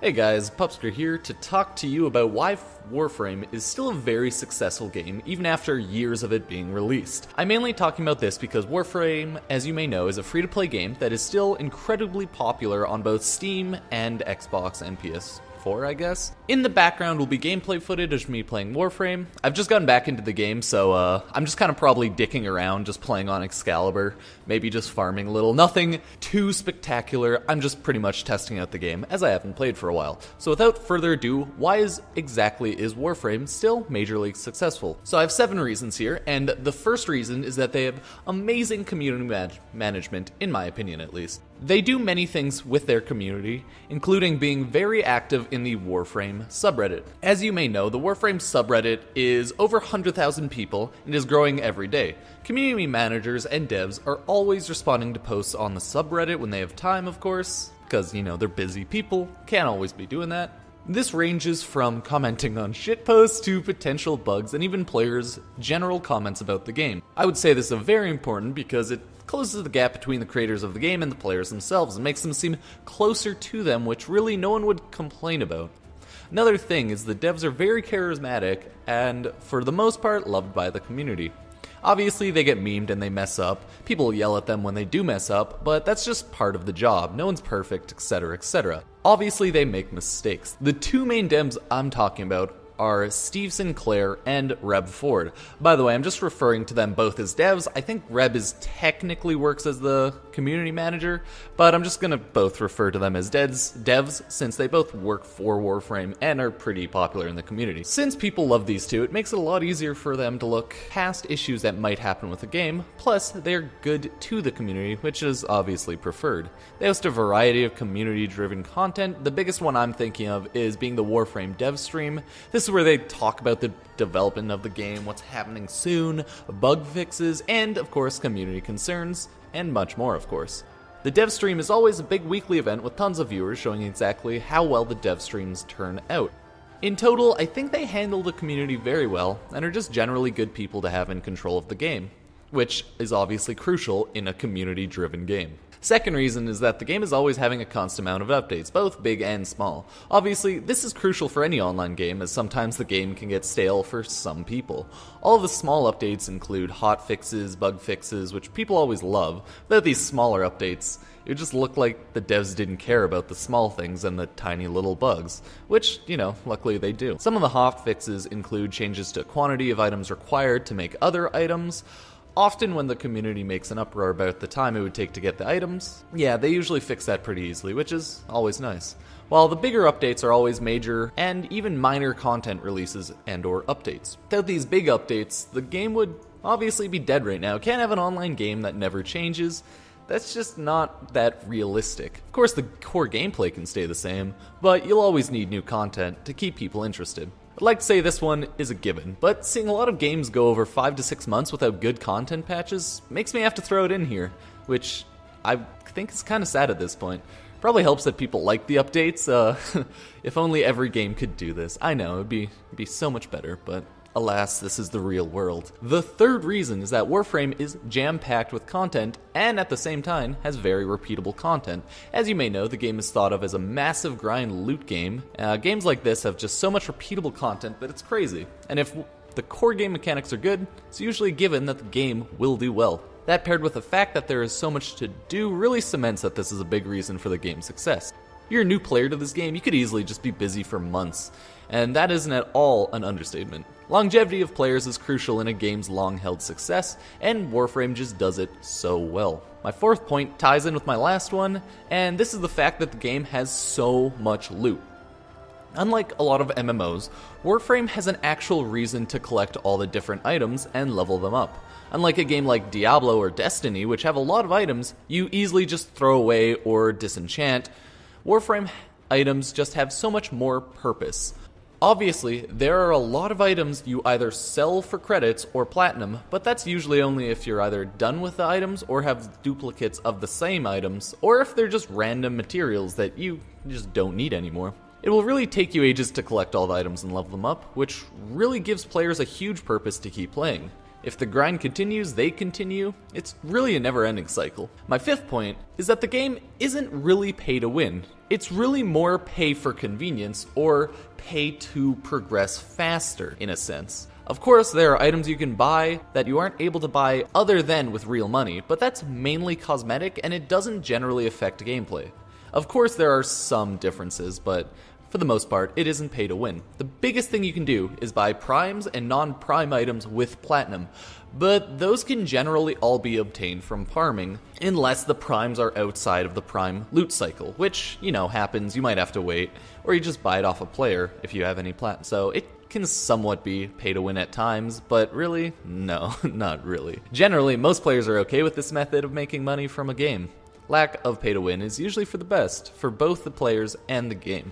Hey guys, Pupsker here to talk to you about why Warframe is still a very successful game even after years of it being released. I'm mainly talking about this because Warframe, as you may know, is a free-to-play game that is still incredibly popular on both Steam and Xbox and PS4, I guess. In the background will be gameplay footage of me playing Warframe. I've just gotten back into the game, so I'm just kind of probably dicking around, just playing on Excalibur, maybe just farming a little. Nothing too spectacular, I'm just pretty much testing out the game, as I haven't played for a while. So without further ado, why exactly is Warframe still majorly successful? So I have 7 reasons here, and the first reason is that they have amazing community management, in my opinion at least. They do many things with their community, including being very active in the Warframe subreddit. As you may know, the Warframe subreddit is over 100,000 people and is growing every day. Community managers and devs are always responding to posts on the subreddit when they have time, of course, because, you know, they're busy people, can't always be doing that. This ranges from commenting on shitposts to potential bugs and even players' general comments about the game. I would say this is very important because it closes the gap between the creators of the game and the players themselves and makes them seem closer to them, which really no one would complain about. Another thing is the devs are very charismatic and, for the most part, loved by the community. Obviously, they get memed and they mess up. People yell at them when they do mess up, but that's just part of the job. No one's perfect, etc., etc. Obviously, they make mistakes. The 2 main devs I'm talking about are Steve Sinclair and Reb Ford. By the way, I'm just referring to them both as devs. I think Reb technically works as the community manager, but I'm just gonna both refer to them as devs since they both work for Warframe and are pretty popular in the community. Since people love these two, it makes it a lot easier for them to look past issues that might happen with the game, plus they're good to the community, which is obviously preferred. They host a variety of community-driven content. The biggest one I'm thinking of is being the Warframe dev stream. This is where they talk about the development of the game, what's happening soon, bug fixes, and of course community concerns, and much more of course. The dev stream is always a big weekly event with tons of viewers showing exactly how well the dev streams turn out. In total, I think they handle the community very well and are just generally good people to have in control of the game, which is obviously crucial in a community-driven game. Second reason is that the game is always having a constant amount of updates, both big and small. Obviously, this is crucial for any online game, as sometimes the game can get stale for some people. All of the small updates include hot fixes, bug fixes, which people always love. Without these smaller updates, it would just look like the devs didn't care about the small things and the tiny little bugs, which, you know, luckily they do. Some of the hot fixes include changes to quantity of items required to make other items. Often when the community makes an uproar about the time it would take to get the items, yeah, they usually fix that pretty easily, which is always nice. While the bigger updates are always major and even minor content releases and or updates. Without these big updates, the game would obviously be dead right now. Can't have an online game that never changes. That's just not that realistic. Of course, the core gameplay can stay the same, but you'll always need new content to keep people interested. I'd like to say this one is a given, but seeing a lot of games go over 5 to 6 months without good content patches makes me have to throw it in here, which I think is kind of sad at this point. Probably helps that people like the updates. If only every game could do this. I know, it'd be so much better, but alas, this is the real world. The third reason is that Warframe is jam-packed with content and at the same time has very repeatable content. As you may know, the game is thought of as a massive grind loot game. Games like this have just so much repeatable content that it's crazy. And if the core game mechanics are good, it's usually given that the game will do well. That paired with the fact that there is so much to do really cements that this is a big reason for the game's success. You're a new player to this game, you could easily just be busy for months, and that isn't at all an understatement. Longevity of players is crucial in a game's long-held success, and Warframe just does it so well. My fourth point ties in with my last one, and this is the fact that the game has so much loot. Unlike a lot of MMOs, Warframe has an actual reason to collect all the different items and level them up. Unlike a game like Diablo or Destiny, which have a lot of items you easily just throw away or disenchant, Warframe items just have so much more purpose. Obviously, there are a lot of items you either sell for credits or platinum, but that's usually only if you're either done with the items or have duplicates of the same items, or if they're just random materials that you just don't need anymore. It will really take you ages to collect all the items and level them up, which really gives players a huge purpose to keep playing. If the grind continues, they continue. It's really a never-ending cycle. My fifth point is that the game isn't really pay to win. It's really more pay for convenience, or pay to progress faster, in a sense. Of course, there are items you can buy that you aren't able to buy other than with real money, but that's mainly cosmetic and it doesn't generally affect gameplay. Of course, there are some differences, but for the most part, it isn't pay to win. The biggest thing you can do is buy primes and non-prime items with platinum, but those can generally all be obtained from farming, unless the primes are outside of the prime loot cycle, which, you know, happens, you might have to wait, or you just buy it off a player if you have any platinum. So it can somewhat be pay to win at times, but really, no, not really. Generally, most players are okay with this method of making money from a game. Lack of pay to win is usually for the best, for both the players and the game.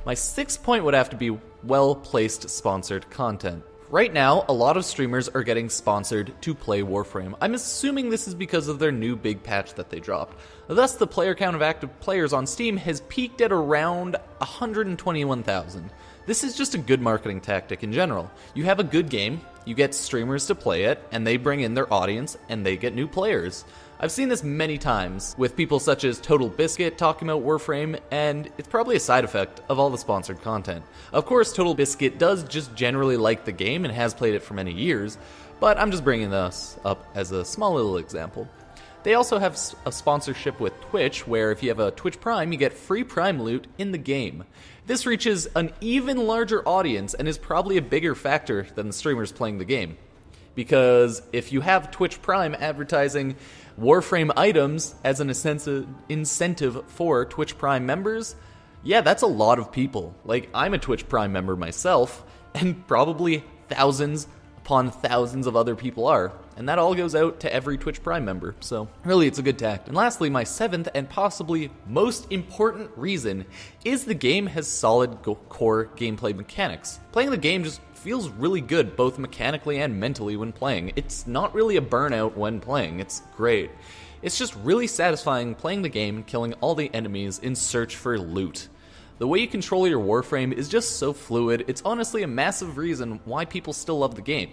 My sixth point would have to be well-placed sponsored content. Right now, a lot of streamers are getting sponsored to play Warframe. I'm assuming this is because of their new big patch that they dropped. Thus, the player count of active players on Steam has peaked at around 121,000. This is just a good marketing tactic in general. You have a good game, you get streamers to play it, and they bring in their audience, and they get new players. I've seen this many times with people such as Total Biscuit talking about Warframe, and it's probably a side effect of all the sponsored content. Of course, Total Biscuit does just generally like the game and has played it for many years, but I'm just bringing this up as a small little example. They also have a sponsorship with Twitch, where if you have a Twitch Prime, you get free Prime loot in the game. This reaches an even larger audience and is probably a bigger factor than the streamers playing the game. Because if you have Twitch Prime advertising Warframe items as an incentive for Twitch Prime members, yeah, that's a lot of people. Like, I'm a Twitch Prime member myself, and probably thousands upon thousands of other people are. And that all goes out to every Twitch Prime member, so really it's a good tact. And lastly, my seventh and possibly most important reason is the game has solid core gameplay mechanics. Playing the game just feels really good, both mechanically and mentally when playing. It's not really a burnout when playing, it's great. It's just really satisfying playing the game and killing all the enemies in search for loot. The way you control your Warframe is just so fluid, it's honestly a massive reason why people still love the game.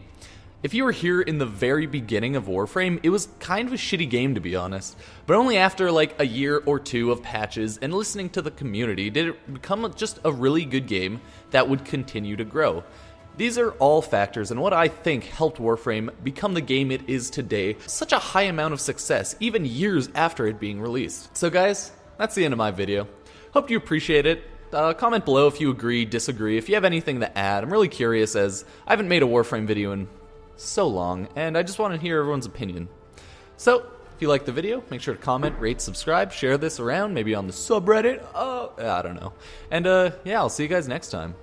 If you were here in the very beginning of Warframe, it was kind of a shitty game to be honest, but only after like a year or two of patches and listening to the community did it become just a really good game that would continue to grow. These are all factors and what I think helped Warframe become the game it is today, such a high amount of success even years after it being released. So guys, that's the end of my video. Hope you appreciate it. Comment below if you agree, disagree, if you have anything to add. I'm really curious as I haven't made a Warframe video in so long, and I just want to hear everyone's opinion. So, if you liked the video, make sure to comment, rate, subscribe, share this around, maybe on the subreddit, I don't know. And yeah, I'll see you guys next time.